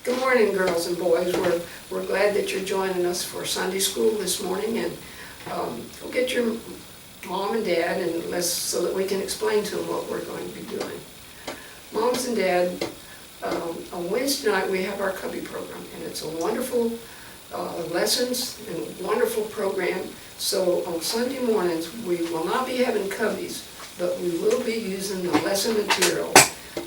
Good morning, girls and boys. We're glad that you're joining us for Sunday school this morning, and go get your mom and dad and so that we can explain to them what we're going to be doing. Moms and dad, on Wednesday night we have our cubby program, and it's a wonderful lessons and wonderful program. So on Sunday mornings we will not be having cubbies, but we will be using the lesson material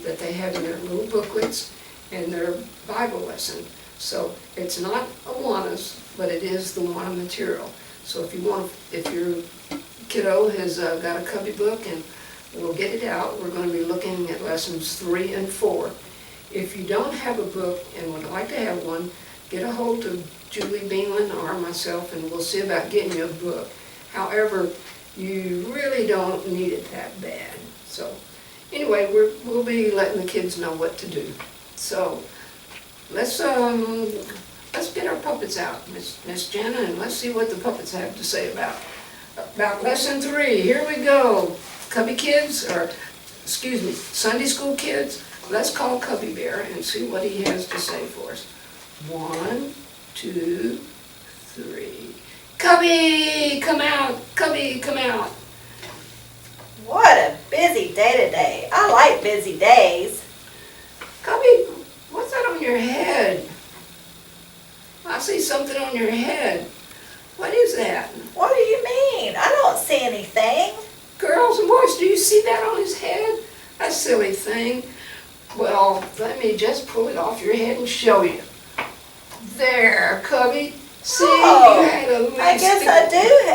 that they have in their little booklets and their Bible lesson. So it's not Awanas, but it is the Awana material. So if your kiddo has got a cubby book, and we'll get it out, we're going to be looking at lessons 3 and 4. If you don't have a book and would like to have one, get a hold of Julie Beanland or myself, and we'll see about getting you a book. However, you really don't need it that bad. So anyway, we'll be letting the kids know what to do. So let's get our puppets out, Miss Jana, and let's see what the puppets have to say about lesson 3. Here we go. Cubby kids, or excuse me, Sunday school kids, let's call Cubby Bear and see what he has to say for us. 1, 2, 3. Cubby, come out! Cubby, come out! What a busy day today. I like busy days. Cubby, what's that on your head? I see something on your head. What is that? What do you mean? I don't see anything. Girls and boys, do you see that on his head? That silly thing. Well, let me just pull it off your head and show you. There, Cubby. See, you had a leaf. I guess I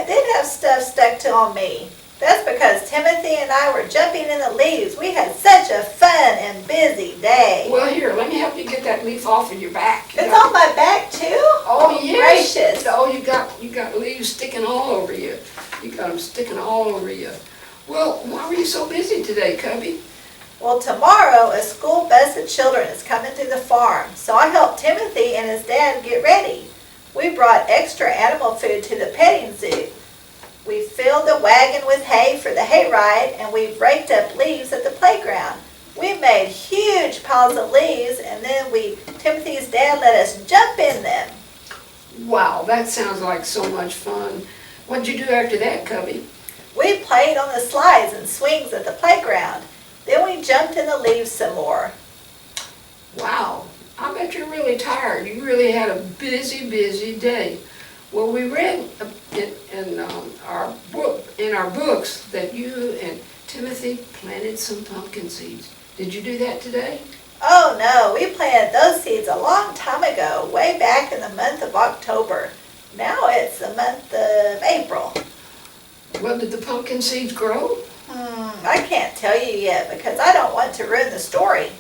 did have stuff stuck on me. That's because Timothy and I were jumping in the leaves. We had such a fun and busy day. Well, here, let me help you get that leaf off of your back. It's on my back too? Oh, yes. Gracious. Oh, you got leaves sticking all over you. You got them sticking all over you. Well, why were you so busy today, Cubby? Well, tomorrow a school bus of children is coming through the farm, so I helped Timothy and his dad get ready. We brought extra animal food to the petting zoo. We filled the wagon with hay for the hayride, and we raked up leaves at the playground. We made huge piles of leaves, and then Timothy's dad let us jump in them. Wow, that sounds like so much fun. What'd you do after that, Cubby? We played on the slides and swings at the playground. Then we jumped in the leaves some more. Wow, I bet you're really tired. You really had a busy, busy day. Well, we read in our books that you and Timothy planted some pumpkin seeds. Did you do that today? Oh no, we planted those seeds a long time ago, way back in the month of October. Now it's the month of April. Well, did the pumpkin seeds grow? I can't tell you yet because I don't want to ruin the story.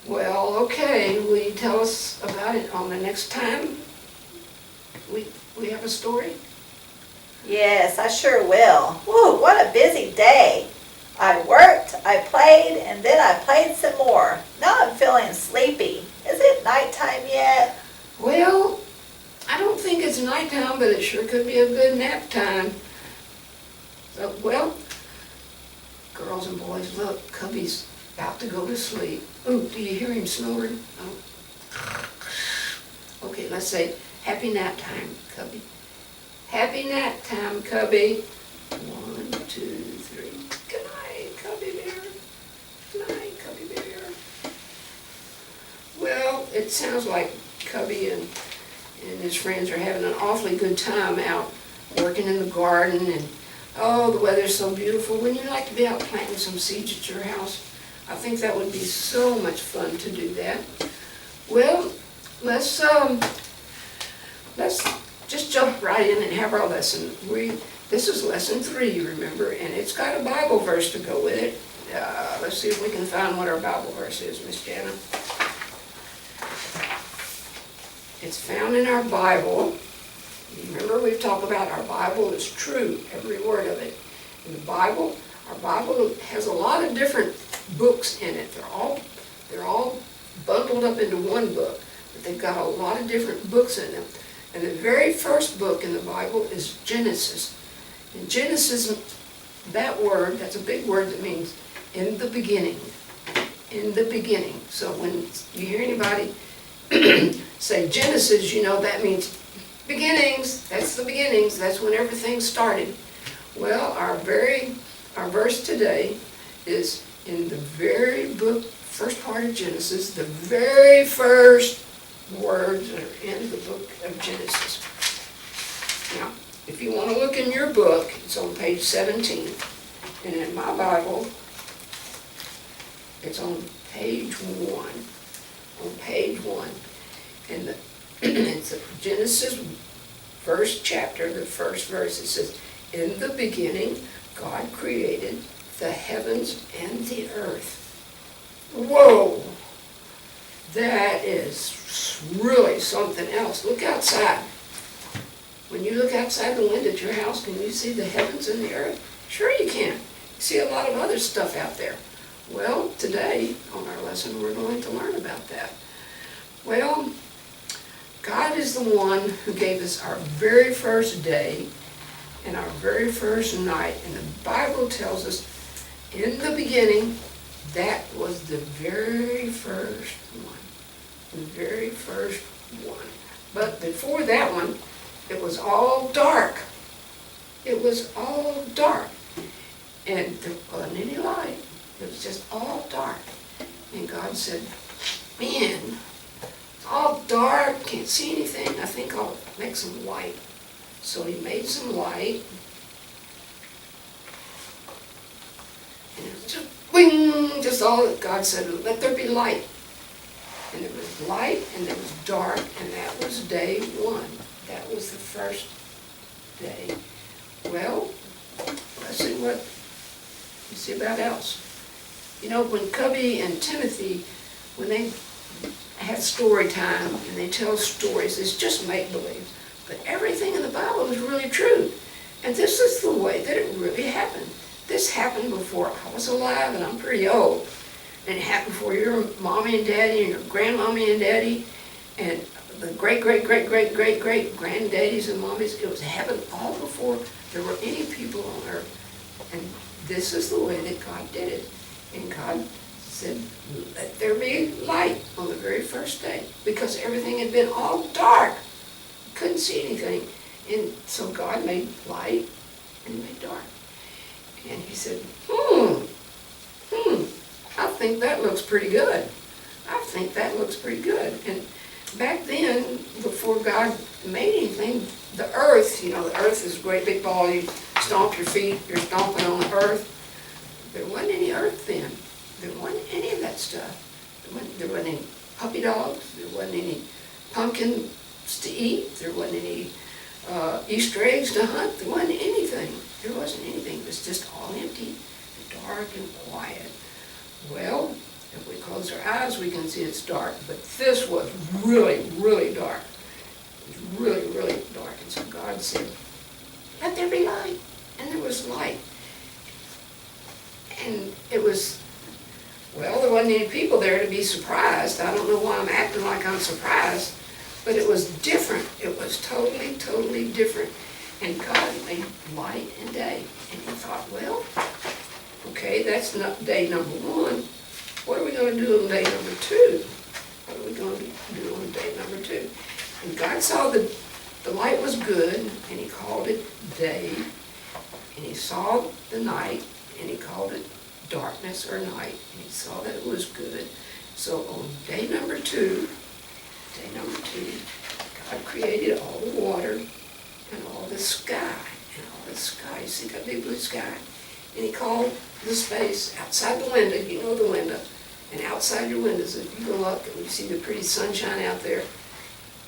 Well, okay. Will you tell us about it on the next time we have a story? Yes, I sure will. Woo, what a busy day. I worked, I played, and then I played some more. Now I'm feeling sleepy. Is it nighttime yet? Well, I don't think it's nighttime, but it sure could be a good nap time. So, well, girls and boys, look, Cubby's about to go to sleep. Oh, do you hear him snoring? Oh. Okay, let's say happy nap time, Cubby. Happy nap time, Cubby. 1, 2, 3. Good night, Cubby Bear. Good night, Cubby Bear. Well, it sounds like Cubby and his friends are having an awfully good time out working in the garden, and oh, the weather's so beautiful. Wouldn't you like to be out planting some seeds at your house? I think that would be so much fun to do that. Well, let's just jump right in and have our lesson. This is lesson 3, remember, and it's got a Bible verse to go with it. Let's see if we can find what our Bible verse is, Miss Jana. It's found in our Bible. Remember, we've talked about our Bible is true, every word of it. In the Bible, our Bible has a lot of different books in it. They're all bundled up into one book, but they've got a lot of different books in them. And the very first book in the Bible is Genesis. In Genesis, that word, that's a big word that means in the beginning. In the beginning. So when you hear anybody say Genesis, you know, that means beginnings. That's the beginnings. That's when everything started. Well, our verse today is in the very book, first part of Genesis, the very first words that are in the book of Genesis. Now, if you want to look in your book, it's on page 17. And in my Bible, it's on page 1. On page 1. And it's Genesis first chapter, the first verse. It says, "In the beginning, God created the heavens and the earth." Whoa! That is really something else. Look outside. When you look outside the window at your house, can you see the heavens and the earth? Sure you can. You see a lot of other stuff out there. Well, today, on our lesson, we're going to learn about that. Well, God is the one who gave us our very first day and our very first night. And the Bible tells us, in the beginning, that was the very first one. The very first one. But before that one, it was all dark. It was all dark. And there wasn't any light. It was just all dark. And God said, man, it's all dark, can't see anything. I think I'll make some light. So he made some light. And it was just, wing, just all that God said, let there be light. And there was light and there was dark, and that was day 1. That was the first day. Well, let's see about else. You know, when Cubby and Timothy, when they have story time and they tell stories, it's just make-believe. But everything in the Bible is really true. And this is the way that it really happened. This happened before I was alive, and I'm pretty old. And it happened before your mommy and daddy and your grandmommy and daddy and the great-great-great-great-great-great-granddaddies and mommies. It was happened all before there were any people on earth. And this is the way that God did it. And God said, let there be light on the very first day, because everything had been all dark. You couldn't see anything. And so God made light and he made dark. And he said, I think that looks pretty good. I think that looks pretty good. And back then, before God made anything, the earth, you know, the earth is a great big ball. You stomp your feet, you're stomping on the earth. There wasn't any earth then. There wasn't any of that stuff. There wasn't any puppy dogs. There wasn't any pumpkins to eat. There wasn't any Easter eggs to hunt. There wasn't anything. There wasn't anything. It was just all empty and dark and quiet. Well, if we close our eyes, we can see it's dark. But this was really, really dark. It was really, really dark. And so God said, let there be light. And there was light. And it was, well, there wasn't any people there to be surprised. I don't know why I'm acting like I'm surprised, but it was different. It was totally, totally different. And God made light and day. And he thought, well, okay, that's not day number 1. What are we going to do on day number 2? What are we going to do on day number 2? And God saw that the light was good, and he called it day. And he saw the night, and he called it darkness or night, and he saw that it was good. So on day number 2, God created all the water and all the sky, You see that big blue sky? And he called the space outside the window, you know the window, and outside your windows, if you go up and you see the pretty sunshine out there,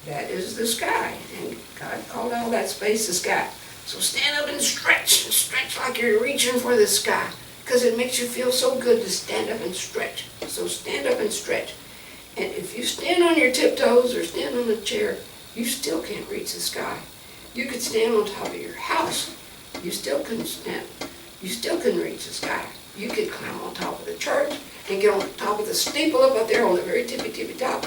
that is the sky. And God called all that space the sky. So stand up and stretch like you're reaching for the sky, because it makes you feel so good to stand up and stretch. So stand up and stretch. And if you stand on your tiptoes or stand on a chair, you still can't reach the sky. You could stand on top of your house. You still couldn't stand. You still couldn't reach the sky. You could climb on top of the church and get on top of the steeple up there on the very tippy top.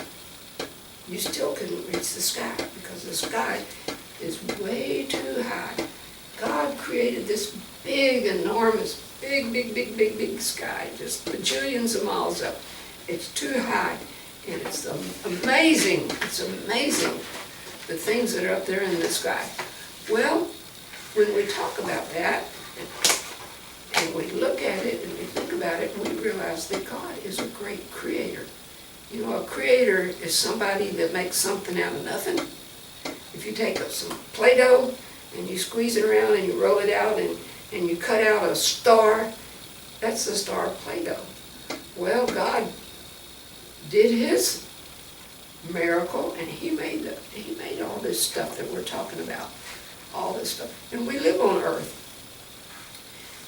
You still couldn't reach the sky, because the sky is way too high. God created this big, enormous, big sky, just bajillions of miles up. It's too high. And it's amazing, the things that are up there in the sky. Well, when we talk about that, and we look at it, and we think about it, we realize that God is a great creator. You know, a creator is somebody that makes something out of nothing. If you take up some Play-Doh, and you squeeze it around, and you roll it out, and you cut out a star, that's the star of Play-Doh. Well, God did his miracle, and he made all this stuff that we're talking about, all this stuff. And we live on Earth.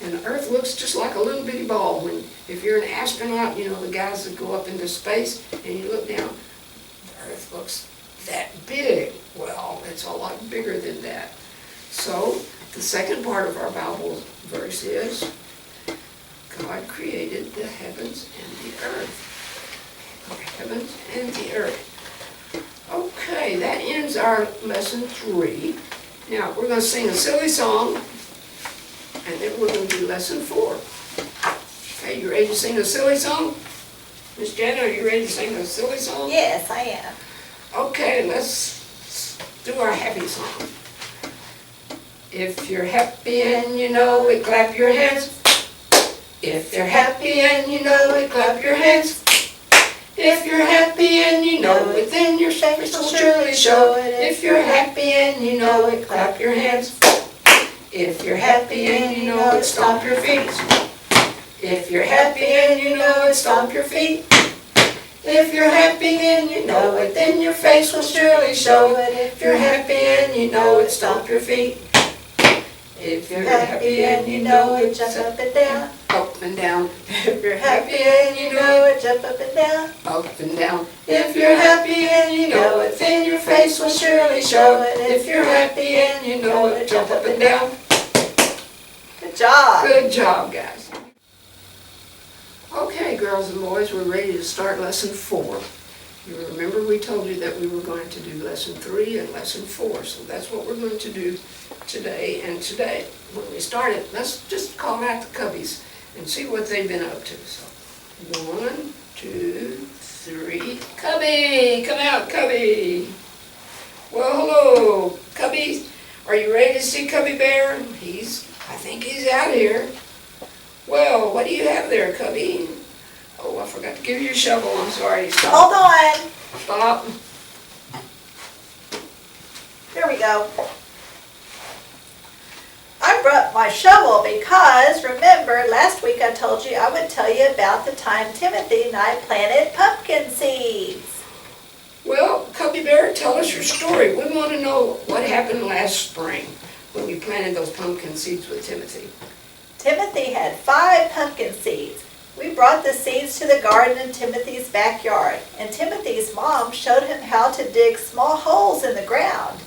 And the Earth looks just like a little bitty ball. If you're an astronaut, you know, the guys that go up into space, and you look down, the Earth looks that big. Well, it's a lot bigger than that. So, the second part of our Bible verse is, God created the heavens and the earth. The heavens and the earth. Okay, that ends our lesson 3. Now, we're going to sing a silly song, and then we're going to do lesson 4. Okay, you ready to sing a silly song? Miss Janet, are you ready to sing a silly song? Yes, I am. Okay, let's do our happy song. If you're happy and you know it, clap your hands. If you're happy and you know it, clap your hands. If you're happy and you know it, then your face will surely show it. If you're happy and you know it, clap your hands. If you're happy and you know it, stomp your feet. If you're happy and you know it, stomp your feet. If you're happy and you know it, then your face will surely show it. If you're happy and you know it, stomp your feet. If you're happy and you know it, jump up and down. Up and down. If you're happy and you know it, jump up and down. Up and down. If you're happy and you know it, then your face will surely show it. If you're happy and you know it, jump up and down. Good job. Good job, guys. Okay, girls and boys, we're ready to start lesson 4. You remember we told you that we were going to do lesson 3 and lesson 4, so that's what we're going to do today. And today, when we start it, let's just call out the cubbies and see what they've been up to. So, 1, 2, 3, Cubby! Come out, Cubby! Well, hello, Cubby. Are you ready to see Cubby Bear? I think he's out here. Well, what do you have there, Cubby? Oh, I forgot to give you your shovel. I'm sorry. Stop. Hold on. Stop. Here we go. I brought my shovel because, remember, last week I told you I would tell you about the time Timothy and I planted pumpkin seeds. Well, Cubby Bear, tell us your story. We want to know what happened last spring when you planted those pumpkin seeds with Timothy. Timothy had 5 pumpkin seeds. We brought the seeds to the garden in Timothy's backyard, and Timothy's mom showed him how to dig small holes in the ground.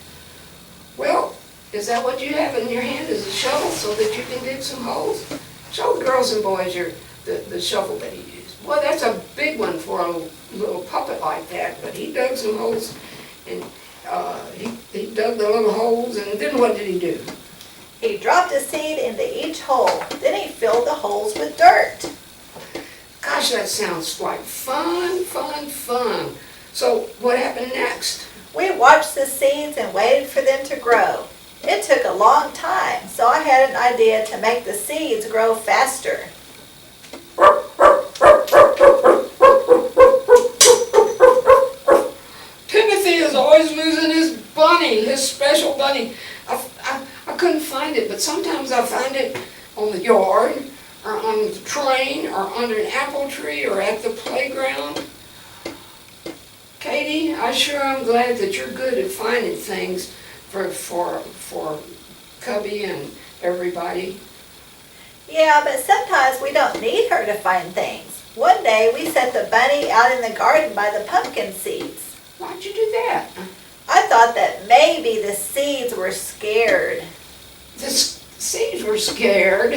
Well, is that what you have in your hand, is a shovel, so that you can dig some holes? Show the girls and boys the shovel that he used. Boy, that's a big one for a little puppet like that, but he dug some holes, and he dug the little holes, and then what did he do? He dropped a seed into each hole. Then he filled the holes with dirt. Gosh, that sounds like fun, fun, fun. So what happened next? We watched the seeds and waited for them to grow. It took a long time, so I had an idea to make the seeds grow faster. Timothy is always losing his bunny, his special bunny. I couldn't find it, but sometimes I find it on the yard, or on the train, or under an apple tree, or at the playground. Katie, I sure am glad that you're good at finding things for Cubby and everybody. Yeah, but sometimes we don't need her to find things. One day we set the bunny out in the garden by the pumpkin seeds. Why'd you do that? I thought that maybe the seeds were scared. The seeds were scared.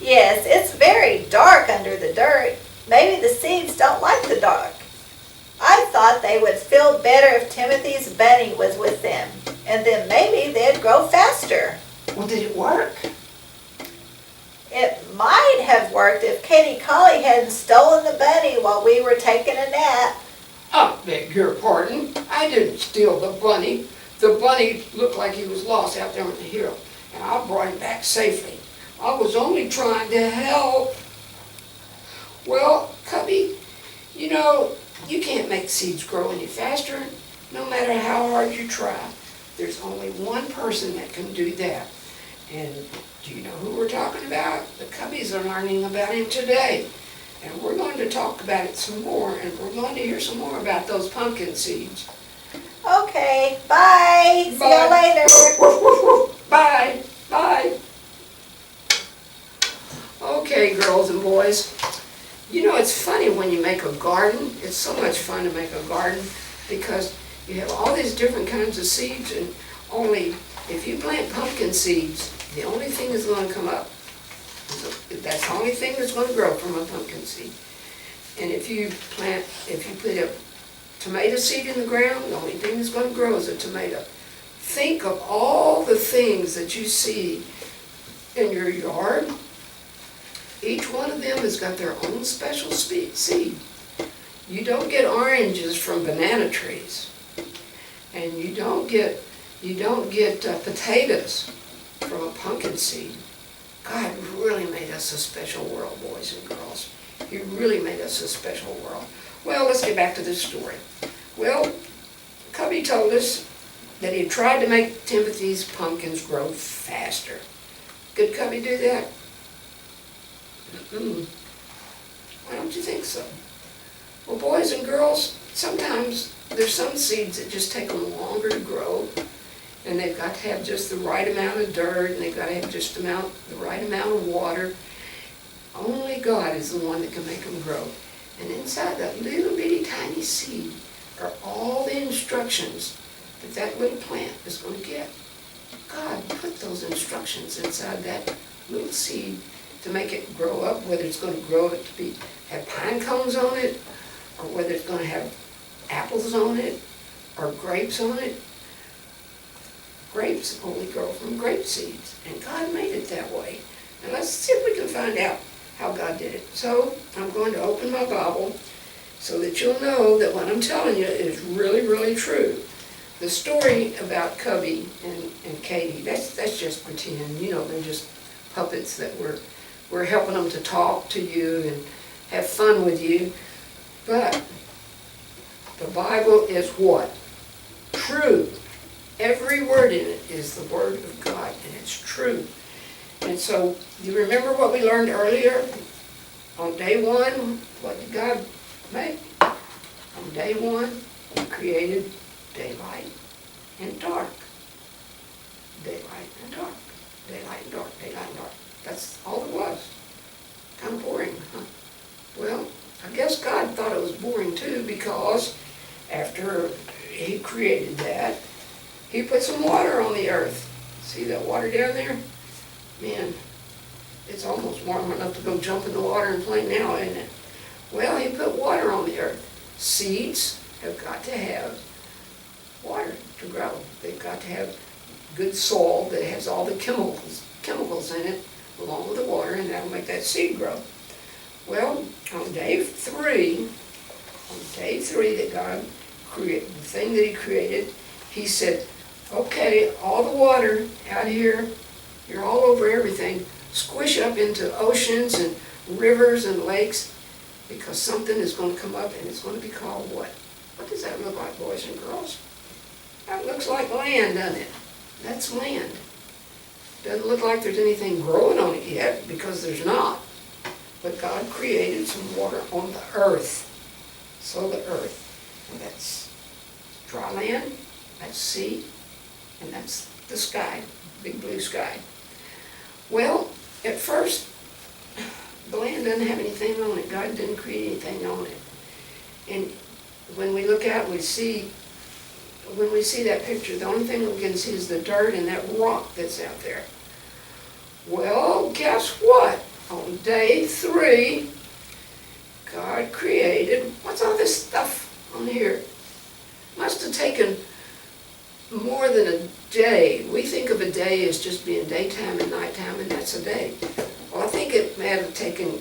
Yes, it's very dark under the dirt. Maybe the seeds don't like the dark. I thought they would feel better if Timothy's bunny was with them, and then maybe they'd grow faster. Well, did it work? It might have worked if Katie Collie hadn't stolen the bunny while we were taking a nap. I beg your pardon, I didn't steal the bunny. The bunny looked like he was lost out there on the hill, and I brought him back safely. I was only trying to help. Well, Cubby, you know, you can't make seeds grow any faster, no matter how hard you try. There's only one person that can do that. And do you know who we're talking about? The Cubbies are learning about him today. And we're going to talk about it some more, and we're going to hear some more about those pumpkin seeds. Okay, bye. See you later. Bye. Bye. Okay, girls and boys. You know, it's funny when you make a garden. It's so much fun to make a garden because you have all these different kinds of seeds, and only if you plant pumpkin seeds, the only thing that's going to come up, that's the only thing that's going to grow from a pumpkin seed. And if you put a tomato seed in the ground, the only thing that's going to grow is a tomato. Think of all the things that you see in your yard. Each one of them has got their own special seed. You don't get oranges from banana trees, and you don't get potatoes from a pumpkin seed. God really made us a special world, boys and girls. He really made us a special world. Well, let's get back to this story. Well, Cubby told us that he tried to make Timothy's pumpkins grow faster. Could Cubby do that? Why don't you think so? Well, boys and girls, sometimes there's some seeds that just take them longer to grow, and they've got to have just the right amount of dirt, and they've got to have just the right amount of water. Only God is the one that can make them grow. And inside that little bitty tiny seed are all the instructions that that little plant is going to get. God put those instructions inside that little seed to make it grow up, whether it's going to grow it to have pine cones on it, or whether it's going to have apples on it, or grapes on it. Grapes only grow from grape seeds, and God made it that way. And let's see if we can find out how God did it. So I'm going to open my Bible so that you'll know that what I'm telling you is really, really true. The story about Cubby and Katie, that's just pretend. You know, they're just puppets that we're helping them to talk to you and have fun with you. But the Bible is what? True. Every word in it is the Word of God, and it's true. And so, you remember what we learned earlier? On day one, what did God make? On day one, He created daylight and dark. Daylight and dark. Daylight and dark. Daylight and dark. That's all it was. Kind of boring, huh? Well, I guess God thought it was boring too, because after He created that, He put some water on the earth. See that water down there? Man, it's almost warm enough to go jump in the water and play now, isn't it? Well, He put water on the earth. Seeds have got to have water to grow. They've got to have good soil that has all the chemicals in it, along with the water, and that'll make that seed grow. Well, on day three that God created, the thing that He created, He said, okay, all the water out here, you're all over everything, squish up into oceans and rivers and lakes, because something is going to come up, and it's going to be called what? What does that look like, boys and girls? That looks like land, doesn't it? That's land. Doesn't look like there's anything growing on it yet, because there's not. But God created some water on the earth. So the earth, and that's dry land, that's sea, and that's the sky, big blue sky. Well, at first, the land doesn't have anything on it. God didn't create anything on it. And when we look out, when we see that picture, the only thing we can see is the dirt and that rock that's out there. Well, guess what? On day 3, God created, what's all this stuff on here? Must have taken more than a day. We think of a day as just being daytime and nighttime, and that's a day. Well, I think it may have taken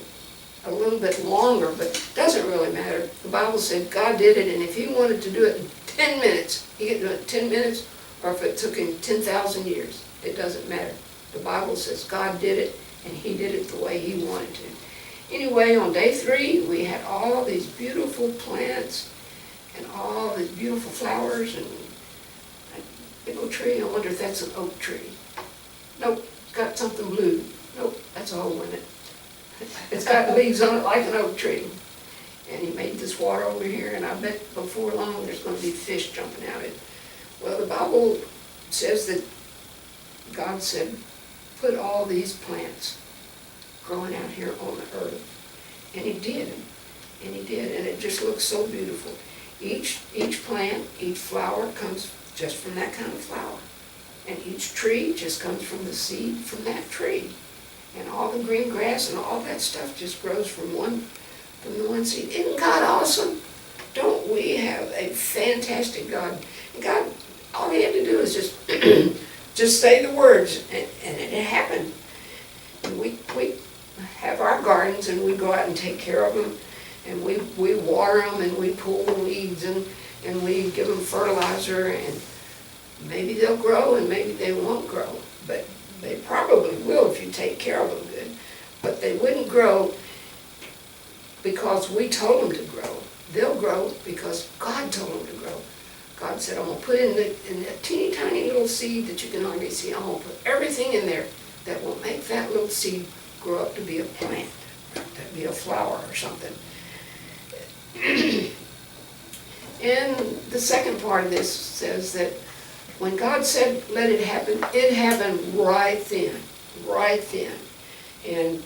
a little bit longer, but it doesn't really matter. The Bible said God did it, and if he wanted to do it in 10 minutes, he could do it in 10 minutes, or if it took him 10,000 years, it doesn't matter. The Bible says God did it, and he did it the way he wanted to. Anyway, on day 3, we had all these beautiful plants, and all these beautiful flowers, and a big old tree. I wonder if that's an oak tree. Nope, it's got something blue. Nope, that's a hole in it. It's got leaves on it like an oak tree. And he made this water over here, and I bet before long there's going to be fish jumping out of it. Well, the Bible says that God said, put all these plants growing out here on the earth. And he did. And he did. And it just looks so beautiful. Each plant, each flower comes just from that kind of flower. And each tree just comes from the seed from that tree. And all the green grass and all that stuff just grows from the one seed. Isn't God awesome? Don't we have a fantastic God? And God, all he had to do is just say the words, and it happened. And we have our gardens, and we go out and take care of them, and we water them, and we pull the weeds, and we give them fertilizer, and maybe they'll grow, and maybe they won't grow, but they probably will if you take care of them good. But they wouldn't grow because we told them to grow. They'll grow because God told them to grow. God said, I'm going to put in that teeny tiny little seed that you can hardly see, I'm going to put everything in there that will make that little seed grow up to be a plant, to be a flower or something. And the second part of this says that when God said, let it happened right then, right then. And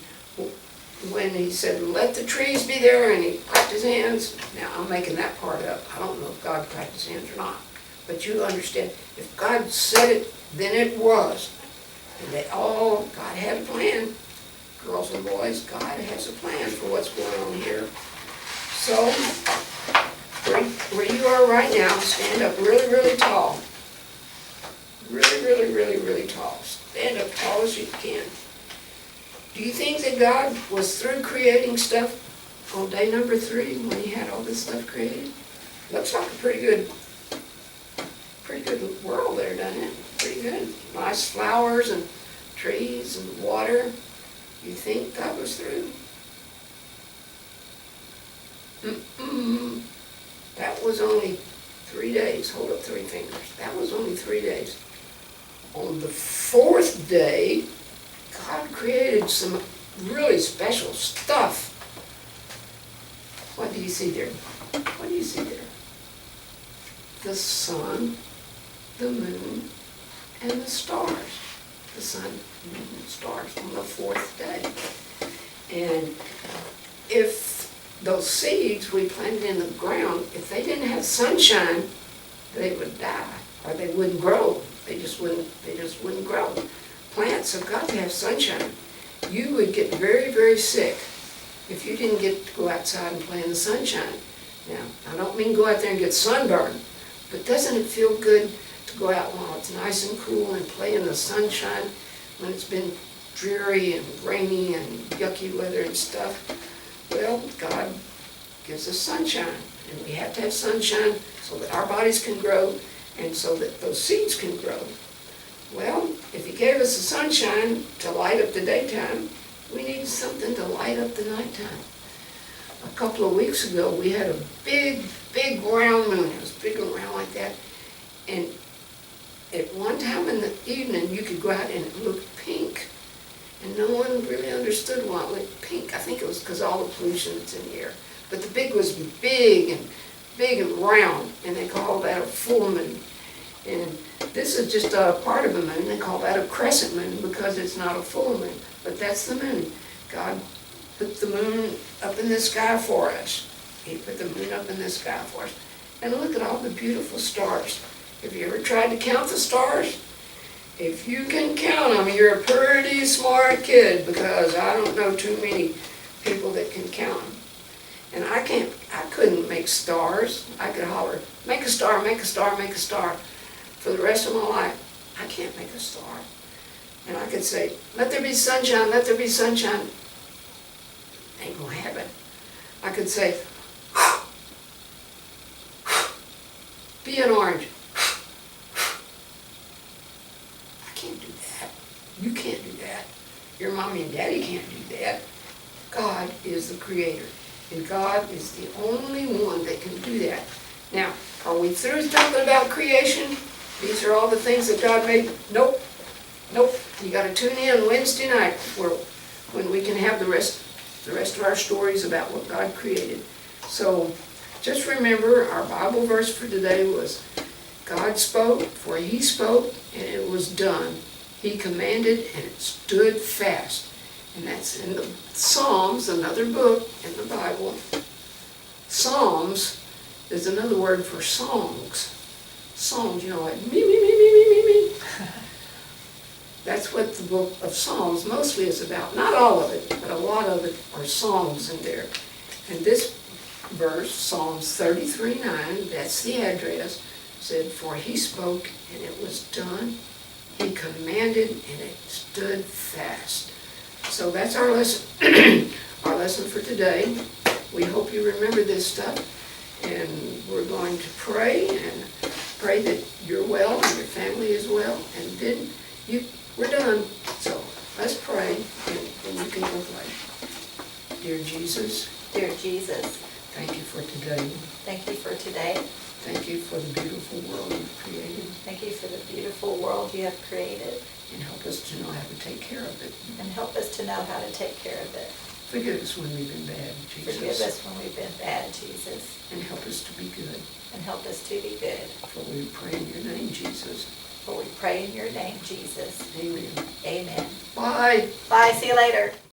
when he said, let the trees be there, and he clapped his hands, now I'm making that part up. I don't know if God clapped his hands or not. But you understand, if God said it, then it was. And God had a plan. Girls and boys, God has a plan for what's going on here. So, where you are right now, stand up really, really tall. Really, really, really, really tall. Stand up tall as you can. Do you think that God was through creating stuff on day number 3 when he had all this stuff created? Looks like a pretty good world there, doesn't it? Pretty good. Nice flowers and trees and water. You think God was through? That was only 3 days. Hold up 3 fingers. That was only 3 days. On the 4th day, God created some really special stuff. What do you see there? What do you see there? The sun, the moon, and the stars. The sun, moon, and stars on the 4th day. And if those seeds we planted in the ground, if they didn't have sunshine, they would die, or they wouldn't grow. They just wouldn't grow. Plants have got to have sunshine. You would get very, very sick if you didn't get to go outside and play in the sunshine. Now, I don't mean go out there and get sunburned, but doesn't it feel good to go out while it's nice and cool and play in the sunshine when it's been dreary and rainy and yucky weather and stuff? Well, God gives us sunshine, and we have to have sunshine so that our bodies can grow and so that those seeds can grow. Well, if he gave us the sunshine to light up the daytime, we need something to light up the nighttime. A couple of weeks ago, we had a big, big round moon. It was big and round like that. And at one time in the evening, you could go out and it looked pink. And no one really understood why it looked pink. I think it was because all the pollution that's in the air. But the big was big and round, and they called that a full moon. And this is just a part of a moon. They call that a crescent moon because it's not a full moon. But that's the moon. God put the moon up in the sky for us. He put the moon up in the sky for us. And look at all the beautiful stars. Have you ever tried to count the stars? If you can count them, you're a pretty smart kid, because I don't know too many people that can count them. And I couldn't make stars. I could holler, make a star, make a star, make a star, for the rest of my life. I can't make a star. And I could say, let there be sunshine, let there be sunshine. Ain't gonna happen. I could say, be an orange. I can't do that. You can't do that. Your mommy and daddy can't do that. God is the creator, and God is the only one that can do that. Now, are we through talking about creation? These are all the things that God made? Nope. Nope. You gotta tune in Wednesday night when we can have the rest of our stories about what God created. So just remember, our Bible verse for today was, God spoke, for he spoke, and it was done. He commanded, and it stood fast. And that's in the Psalms, another book in the Bible. Psalms is another word for songs. Songs, like me, me, me, me, me, me, me. That's what the book of Psalms mostly is about. Not all of it, but a lot of it are songs in there. And this verse, Psalms 33:9, that's the address, said, for he spoke and it was done. He commanded and it stood fast. So that's our lesson, our lesson for today. We hope you remember this stuff. And we're going to pray and pray that you're well and your family is well. And then we're done. So let's pray and you can go play. Dear Jesus. Dear Jesus. Thank you for today. Thank you for today. Thank you for the beautiful world you've created. Thank you for the beautiful world you have created. And help us to know how to take care of it. And help us to know how to take care of it. Forgive us when we've been bad, Jesus. Forgive us when we've been bad, Jesus. And help us to be good. And help us to be good. For we pray in your name, Jesus. For we pray in your name, Jesus. Amen. Amen. Bye. Bye. See you later.